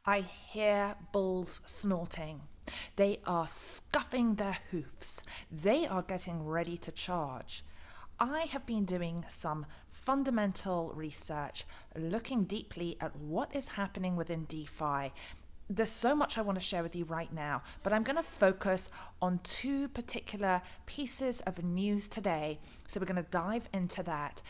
I hear bulls snorting. They are scuffing their hoofs. They are getting ready to charge. I have been doing some fundamental research, looking deeply at what is happening within DeFi. There's so much I want to share with you right now, but I'm going to focus on two particular pieces of news today. So we're going to dive into that.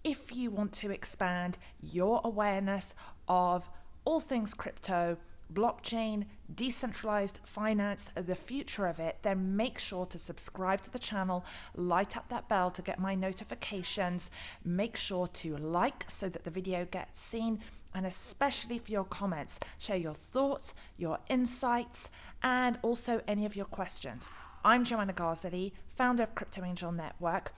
If you want to expand your awareness of all things crypto, blockchain, decentralized finance, the future of it, then make sure to subscribe to the channel, light up that bell to get my notifications, make sure to like so that the video gets seen, and especially for your comments, share your thoughts, your insights, and also any of your questions. I'm Joanna Garzilli, founder of Crypto Angel Network.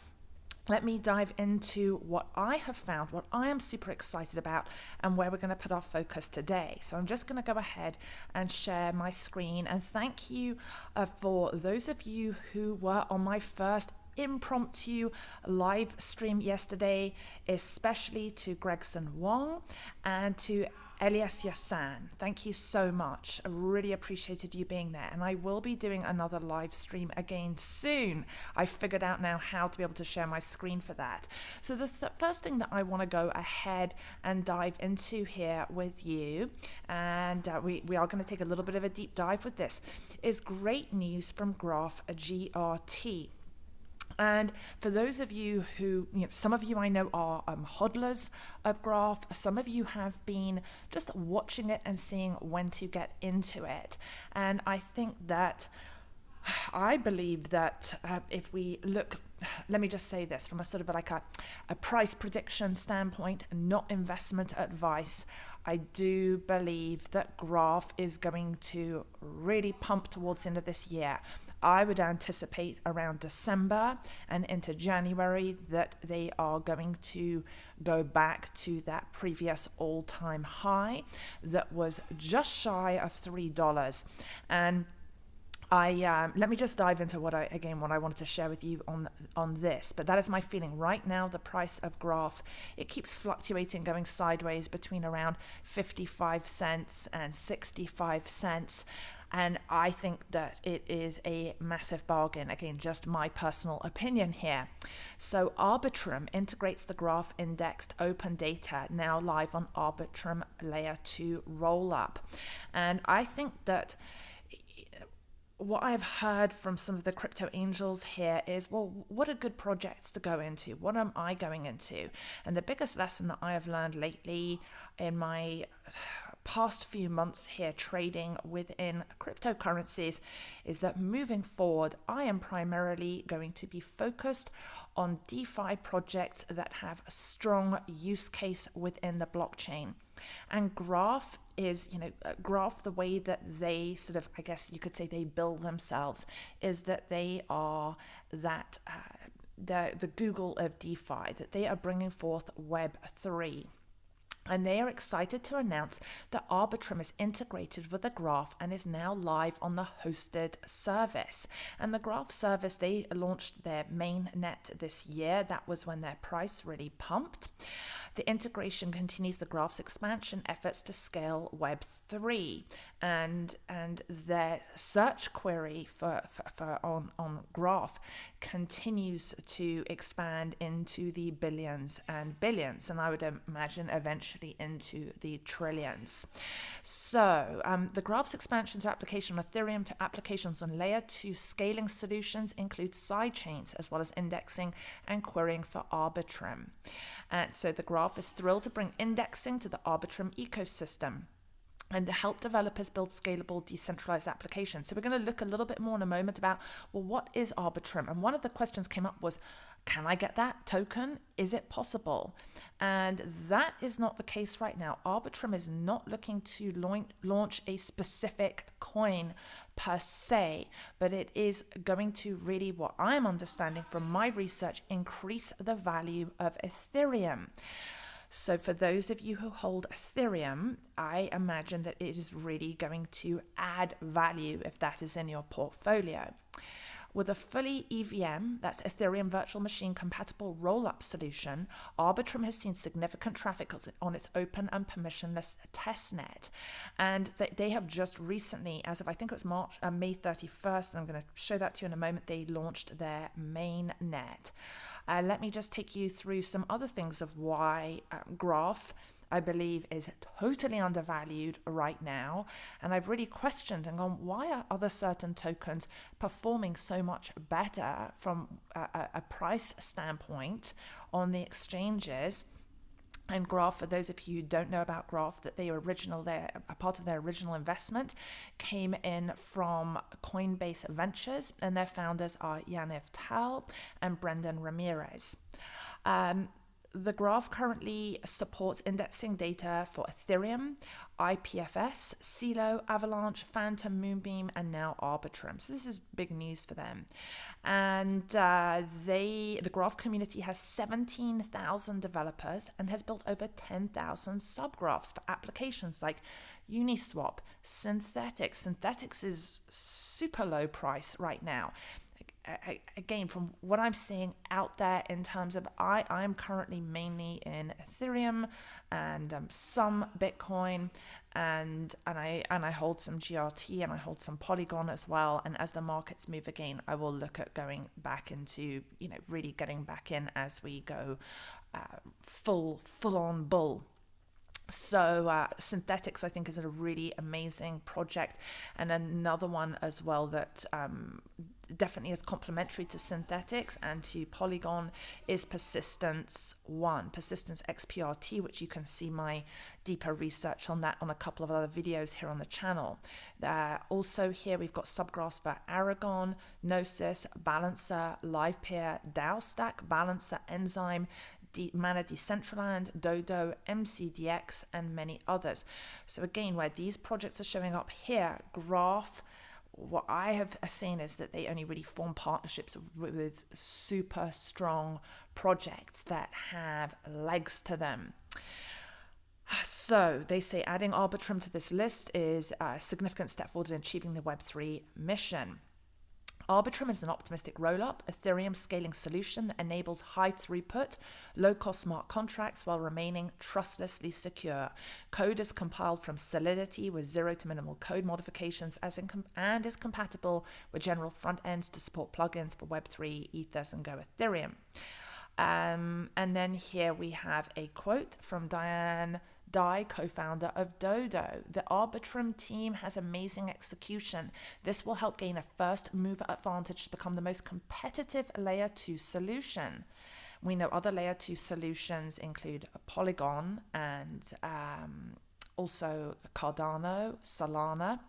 Let me dive into what I have found, what I am super excited about, and where we're going to put our focus today. So I'm just going to go ahead and share my screen. And thank you for those of you who were on my first impromptu live stream yesterday, especially to Gregson Wong and to Elias Yassan. Thank you so much. I really appreciated you being there. And I will be doing another live stream again soon. I figured out now how to be able to share my screen for that. So the first thing that I want to go ahead and dive into here with you, and we are going to take a little bit of a deep dive with this, is great news from Graph GRT. And for those of you who, some of you I know are hodlers of Graph. Some of you have been just watching it and seeing when to get into it. And I think that, I believe that if we look, let me just say this from a sort of like a price prediction standpoint, not investment advice, I do believe that Graph is going to really pump towards the end of this year. I would anticipate around December and into January that they are going to go back to that previous all-time high that was just shy of $3. And let me just dive into what I wanted to share with you on this. But that is my feeling right now. The price of Graph, it keeps fluctuating, going sideways between around 55 cents and 65 cents. And I think that it is a massive bargain. Again, just my personal opinion here. So Arbitrum integrates the Graph indexed open data, now live on Arbitrum Layer 2 rollup. And I think that what I've heard from some of the crypto angels here is, well, what are good projects to go into? What am I going into? And the biggest lesson that I have learned lately in my past few months here trading within cryptocurrencies is that moving forward, I am primarily going to be focused on DeFi projects that have a strong use case within the blockchain. And Graph is, Graph, the way that they sort of, I guess you could say they build themselves, is that they are that the Google of DeFi, that they are bringing forth Web3. And they are excited to announce that Arbitrum is integrated with the Graph and is now live on the hosted service. And the Graph service, they launched their mainnet this year. That was when their price really pumped. The integration continues the Graph's expansion efforts to scale Web3, and their search query on Graph continues to expand into the billions and billions, and I would imagine eventually into the trillions. So the Graph's expansion to application on Ethereum to applications on Layer 2 scaling solutions include sidechains as well as indexing and querying for Arbitrum. And so the Graph is thrilled to bring indexing to the Arbitrum ecosystem and to help developers build scalable, decentralized applications. So we're going to look a little bit more in a moment about, well, what is Arbitrum? And one of the questions came up was, can I get that token? Is it possible? And that is not the case right now. Arbitrum is not looking to launch a specific coin per se, but it is going to really, what I'm understanding from my research, increase the value of Ethereum. So for those of you who hold Ethereum, I imagine that it is really going to add value if that is in your portfolio. With a fully EVM, that's Ethereum Virtual Machine compatible rollup solution, Arbitrum has seen significant traffic on its open and permissionless testnet. And they have just recently, as of I think it was May 31st, and I'm going to show that to you in a moment, they launched their main net. Let me just take you through some other things of why Graph, I believe, is totally undervalued right now. And I've really questioned and gone, why are other certain tokens performing so much better from a price standpoint on the exchanges? And Graph, for those of you who don't know about Graph, that a part of their original investment came in from Coinbase Ventures, and their founders are Yaniv Tal and Brendan Ramirez. The Graph currently supports indexing data for Ethereum, IPFS, CeeLo, Avalanche, Phantom, Moonbeam, and now Arbitrum. So this is big news for them. And the Graph community has 17,000 developers and has built over 10,000 subgraphs for applications like Uniswap, Synthetics. Synthetics is super low price right now. Again, from what I'm seeing out there in terms of, I'm currently mainly in Ethereum and some Bitcoin, and I hold some GRT and I hold some Polygon as well. And as the markets move again, I will look at going back into, really getting back in as we go full on bull. So Synthetics, I think, is a really amazing project, and another one as well that definitely is complementary to Synthetics and to Polygon is Persistence XPRT, which you can see my deeper research on that on a couple of other videos here on the channel. Also here we've got subgraphs for Aragon, Gnosis, Balancer, LivePeer, DAO Stack, Balancer, Enzyme, Mana Decentraland, Dodo, MCDX, and many others. So again, where these projects are showing up here, Graph, what I have seen is that they only really form partnerships with super strong projects that have legs to them. So they say adding Arbitrum to this list is a significant step forward in achieving the Web3 mission. Arbitrum is an optimistic roll-up Ethereum scaling solution that enables high throughput, low-cost smart contracts while remaining trustlessly secure. Code is compiled from Solidity with zero to minimal code modifications and is compatible with general front ends to support plugins for Web3, Ethers, and Go Ethereum. And then here we have a quote from Diane Dai, co-founder of Dodo. The Arbitrum team has amazing execution. This will help gain a first mover advantage to become the most competitive layer 2 solution. We know other layer 2 solutions include Polygon and also Cardano, Solana.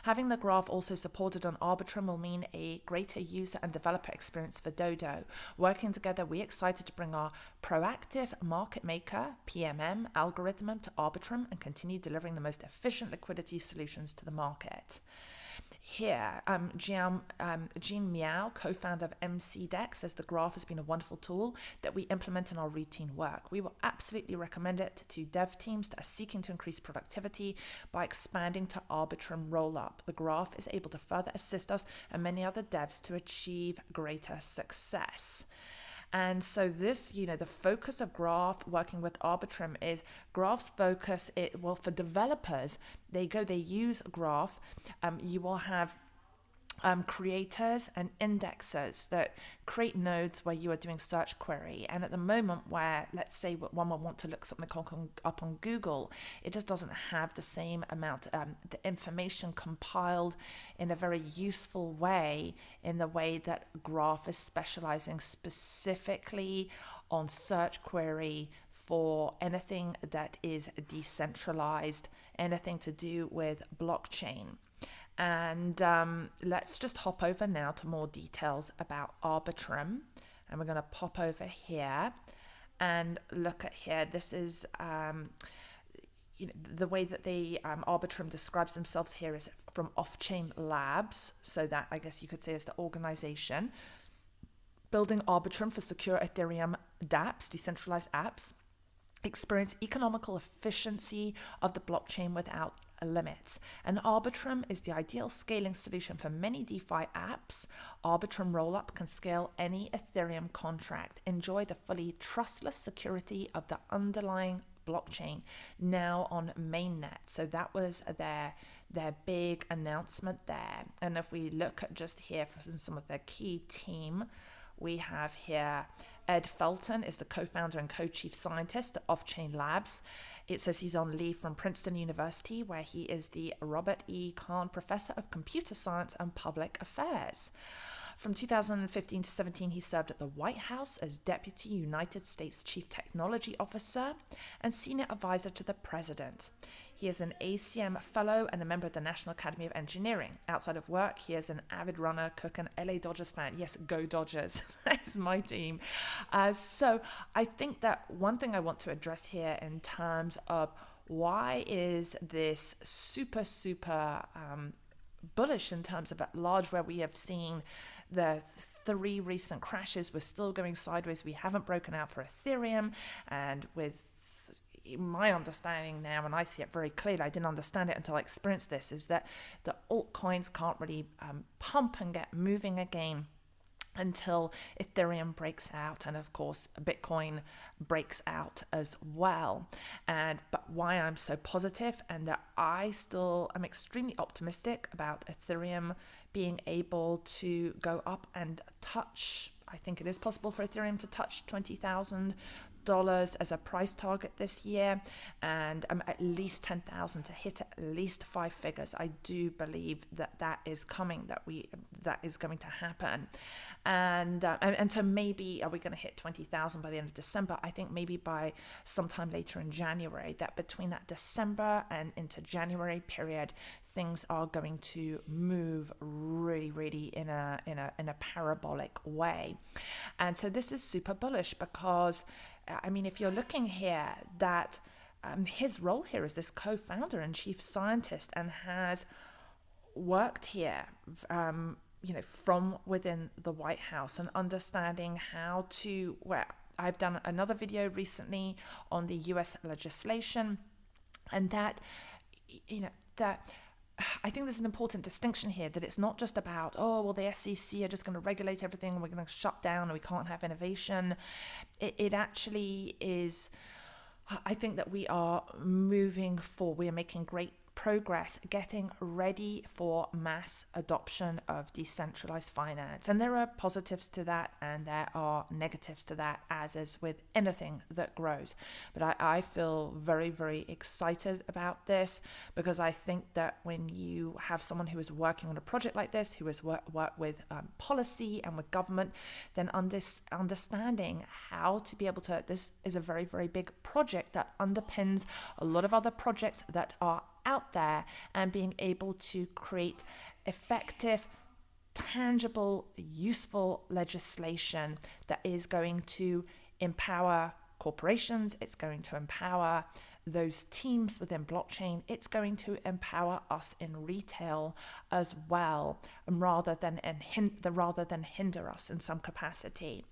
Having the graph also supported on Arbitrum will mean a greater user and developer experience for Dodo. Working together, we're excited to bring our proactive market maker, PMM, algorithm to Arbitrum and continue delivering the most efficient liquidity solutions to the market. Here, Jean Miao, co-founder of MCDEX, says the graph has been a wonderful tool that we implement in our routine work. We will absolutely recommend it to dev teams that are seeking to increase productivity by expanding to Arbitrum Rollup. The graph is able to further assist us and many other devs to achieve greater success. And so this, the focus of Graph working with Arbitrum is Graph's focus. For developers, they use Graph. You will have creators and indexers that create nodes where you are doing search query. And at the moment where, let's say, one will want to look something up on Google, it just doesn't have the same amount, the information compiled in a very useful way, in the way that Graph is specializing specifically on search query for anything that is decentralized, anything to do with blockchain. And let's just hop over now to more details about Arbitrum. And we're going to pop over here and look at here. This is the way that they Arbitrum describes themselves here is from Off-Chain Labs. So that, I guess you could say, is the organization. Building Arbitrum for secure Ethereum dApps, decentralized apps. Experience economical efficiency of the blockchain without limits. And Arbitrum is the ideal scaling solution for many DeFi apps. Arbitrum Rollup can scale any Ethereum contract. Enjoy the fully trustless security of the underlying blockchain now on mainnet. So that was their big announcement there. And if we look at just here from some of their key team, we have here Ed Felton is the co-founder and co-chief scientist at Offchain Labs. It says he's on leave from Princeton University, where he is the Robert E. Kahn Professor of Computer Science and Public Affairs. From 2015 to 17, he served at the White House as Deputy United States Chief Technology Officer and Senior Advisor to the President. He is an ACM Fellow and a member of the National Academy of Engineering. Outside of work, he is an avid runner, cook, and LA Dodgers fan. Yes, go Dodgers. That's my team. So I think that one thing I want to address here in terms of why is this super bullish in terms of at large, where we have seen the 3 recent crashes, we're still going sideways. We haven't broken out for Ethereum, and with my understanding now, and I see it very clearly, I didn't understand it until I experienced this, is that the altcoins can't really pump and get moving again until Ethereum breaks out, and of course Bitcoin breaks out as well. But why I'm so positive, and that I still am extremely optimistic about Ethereum being able to go up and touch, I think it is possible for Ethereum to touch $20,000 as a price target this year, and at least 10,000 to hit at least 5 figures. I do believe that is coming, that is going to happen, and so maybe are we going to hit 20,000 by the end of December? I think maybe by sometime later in January. That between that December and into January period, things are going to move really in a parabolic way, and so this is super bullish because, I mean, if you're looking here, that his role here is this co-founder and chief scientist, and has worked here, from within the White House, and understanding how to. Well, I've done another video recently on the U.S. legislation, and that, that. I think there's an important distinction here, that it's not just about, oh, well, the SEC are just going to regulate everything and we're going to shut down and we can't have innovation. It actually is, I think that we are moving forward. We are making great progress getting ready for mass adoption of decentralized finance. And there are positives to that and there are negatives to that, as is with anything that grows. But I feel very excited about this, because I think that when you have someone who is working on a project like this, who has worked with policy and with government, then understanding how to be able to, this is a very big project that underpins a lot of other projects that are out there, and being able to create effective, tangible, useful legislation that is going to empower corporations, it's going to empower those teams within blockchain, it's going to empower us in retail as well, and rather than hinder us in some capacity.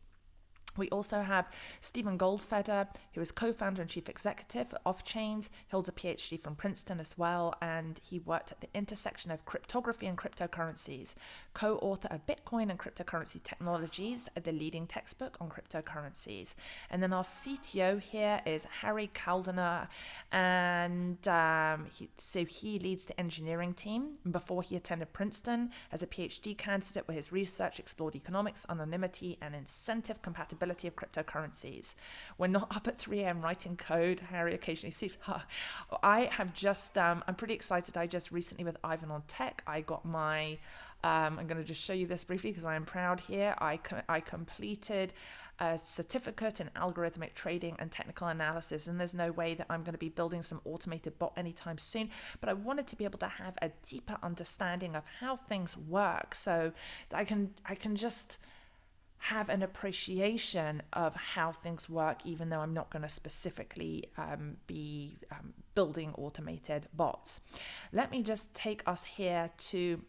We also have Stephen Goldfeder, who is co-founder and chief executive of Offchains. He holds a PhD from Princeton as well, and he worked at the intersection of cryptography and cryptocurrencies, co-author of Bitcoin and Cryptocurrency Technologies, the leading textbook on cryptocurrencies. And then our CTO here is Harry Caldener, and he leads the engineering team. And before he attended Princeton as a PhD candidate, where his research explored economics, anonymity, and incentive compatibility of cryptocurrencies. We're not up at 3 a.m. writing code. Harry occasionally sees. I have just, I'm pretty excited. I just recently, with Ivan on Tech, I got my, I'm going to just show you this briefly because I am proud here. I completed a certificate in algorithmic trading and technical analysis, and there's no way that I'm going to be building some automated bot anytime soon, but I wanted to be able to have a deeper understanding of how things work, so that I can just have an appreciation of how things work, even though I'm not going to specifically be building automated bots. Let me just take us here to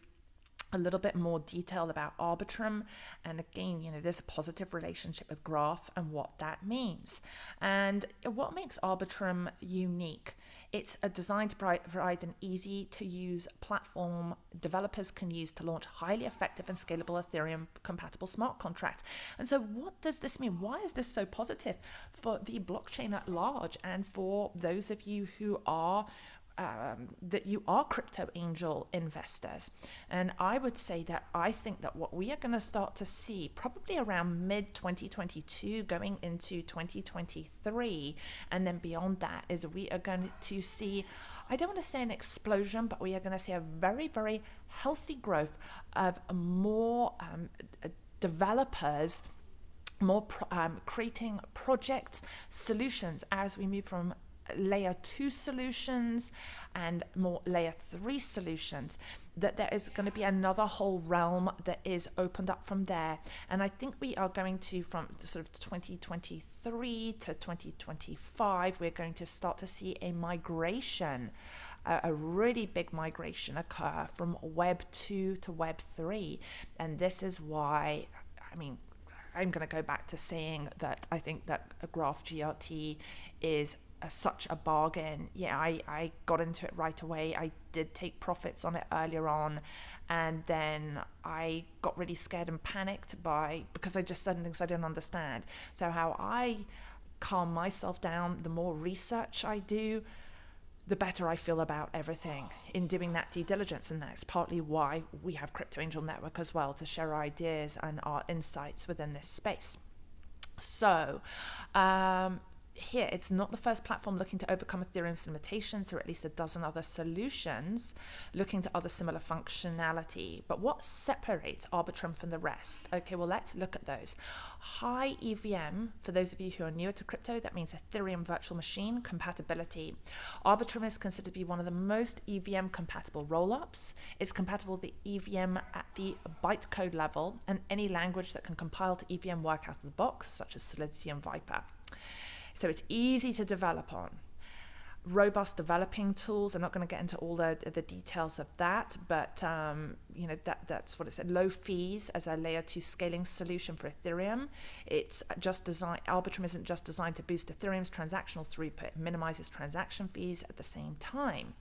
a little bit more detail about Arbitrum. And again, there's a positive relationship with Graph and what that means. And what makes Arbitrum unique? It's designed to provide an easy to use platform developers can use to launch highly effective and scalable Ethereum compatible smart contracts. And so what does this mean? Why is this so positive for the blockchain at large and for those of you who are that you are crypto angel investors? And I would say that I think that what we are going to start to see probably around mid 2022 going into 2023 and then beyond that is we are going to see, I don't want to say an explosion, but we are going to see a very, very healthy growth of more developers, more creating projects, solutions as we move from layer 2 solutions and more layer 3 solutions, that there is going to be another whole realm that is opened up from there. And I think we are going to, from sort of 2023 to 2025, we're going to start to see a migration, a really big migration occur from Web 2 to Web 3. And this is why, I'm going to go back to saying that I think that a Graph GRT is such a bargain. I got into it right away. I did take profits on it earlier on, and then I got really scared and panicked because I just said things I didn't understand. So how I calm myself down, the more research I do, the better I feel about everything in doing that due diligence. And that's partly why we have Crypto Angel Network as well, to share ideas and our insights within this space. So here, it's not the first platform looking to overcome Ethereum's limitations, or at least a dozen other solutions looking to other similar functionality. But what separates Arbitrum from the rest? Okay, well, let's look at those. High EVM, for those of you who are newer to crypto, that means Ethereum virtual machine compatibility. Arbitrum is considered to be one of the most EVM compatible rollups. It's compatible with the EVM at the bytecode level and any language that can compile to EVM work out of the box, such as Solidity and Viper. So it's easy to develop on. Robust developing tools. I'm not going to get into all the details of that, but that's what it said. Low fees as a layer 2 scaling solution for Ethereum. It's just designed. Arbitrum isn't just designed to boost Ethereum's transactional throughput. It minimizes transaction fees at the same time.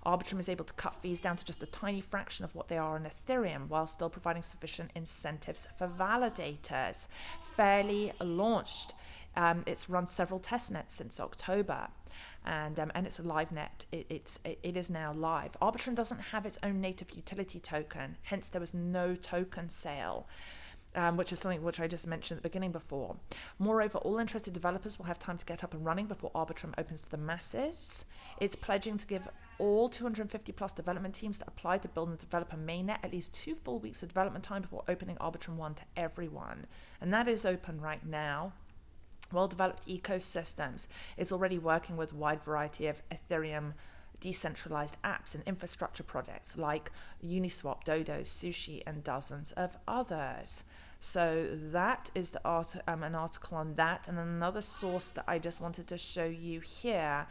Arbitrum is able to cut fees down to just a tiny fraction of what they are on Ethereum, while still providing sufficient incentives for validators. Fairly launched. It's run several test nets since October, and it's a live net. It is now live. Arbitrum doesn't have its own native utility token, hence there was no token sale, which is something which I just mentioned at the beginning before. Moreover, all interested developers will have time to get up and running before Arbitrum opens to the masses. It's pledging to give all 250 plus development teams that apply to build and develop a mainnet at least 2 full weeks of development time before opening Arbitrum 1 to everyone. And that is open right now. Well-developed ecosystems. It's already working with a wide variety of Ethereum decentralized apps and infrastructure projects like Uniswap, Dodo, Sushi, and dozens of others. So that is an article on that. And another source that I just wanted to show you here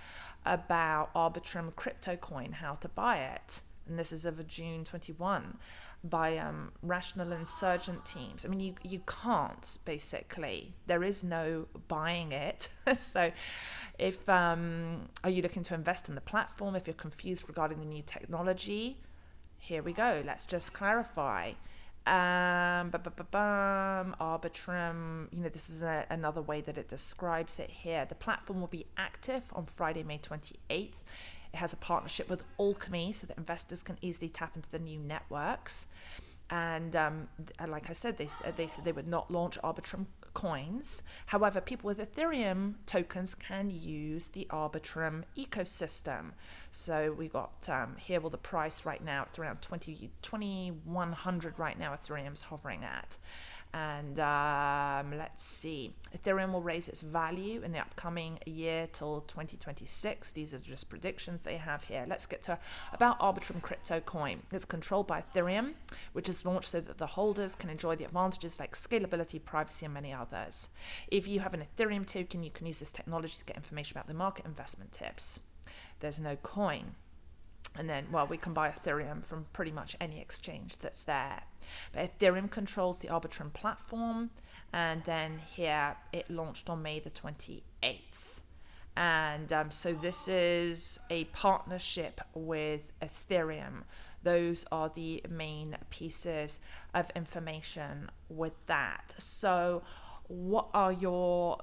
about Arbitrum crypto coin, how to buy it. And this is of June 21. By Rational Insurgent teams. I mean, you can't, basically. There is no buying it. So if are you looking to invest in the platform? If you're confused regarding the new technology, here we go. Let's just clarify. Arbitrum, this is another way that it describes it here. The platform will be active on Friday, May 28th. It has a partnership with Alchemy so that investors can easily tap into the new networks. And like I said, they said they would not launch Arbitrum coins. However, people with Ethereum tokens can use the Arbitrum ecosystem. So we got here, well, the price right now, it's around 2,100 right now, Ethereum's hovering at. And let's see, Ethereum will raise its value in the upcoming year till 2026. These are just predictions they have here. Let's get to about Arbitrum crypto coin. It's controlled by Ethereum, which is launched so that the holders can enjoy the advantages like scalability, privacy, and many others. If you have an Ethereum token, you can use this technology to get information about the market investment tips. There's no coin. And then, well, we can buy Ethereum from pretty much any exchange that's there. But Ethereum controls the Arbitrum platform. And then here it launched on May the 28th. And so this is a partnership with Ethereum. Those are the main pieces of information with that. So what are your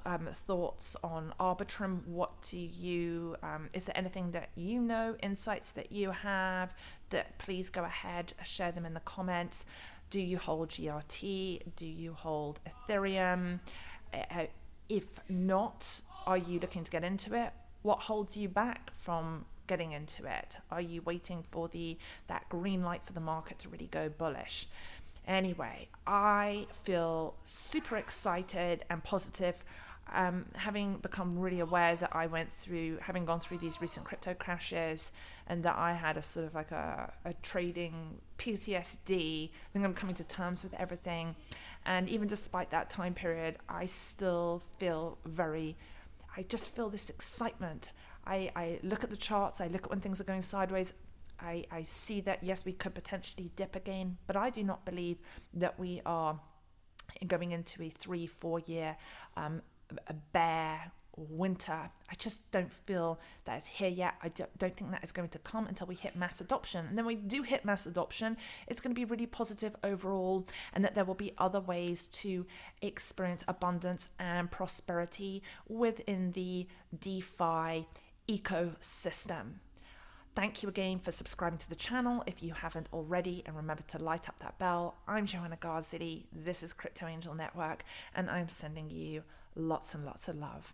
thoughts on Arbitrum? What do you, is there anything that you know, insights that you have, that please go ahead, share them in the comments. Do you hold GRT? Do you hold Ethereum? If not, are you looking to get into it? What holds you back from getting into it? Are you waiting for that green light for the market to really go bullish? Anyway, I feel super excited and positive, having become really aware that I went through, having gone through these recent crypto crashes, and that I had a sort of like a trading PTSD. I think I'm coming to terms with everything. And even despite that time period, I still feel I just feel this excitement. I look at the charts, I look at when things are going sideways. I see that, yes, we could potentially dip again, but I do not believe that we are going into a 3-4 year a bear winter. I just don't feel that it's here yet. I don't think that is going to come until we hit mass adoption. And then when we do hit mass adoption, it's going to be really positive overall, and that there will be other ways to experience abundance and prosperity within the DeFi ecosystem. Thank you again for subscribing to the channel if you haven't already, and remember to light up that bell. I'm Joanna Garzilli, this is Crypto Angel Network, and I'm sending you lots and lots of love.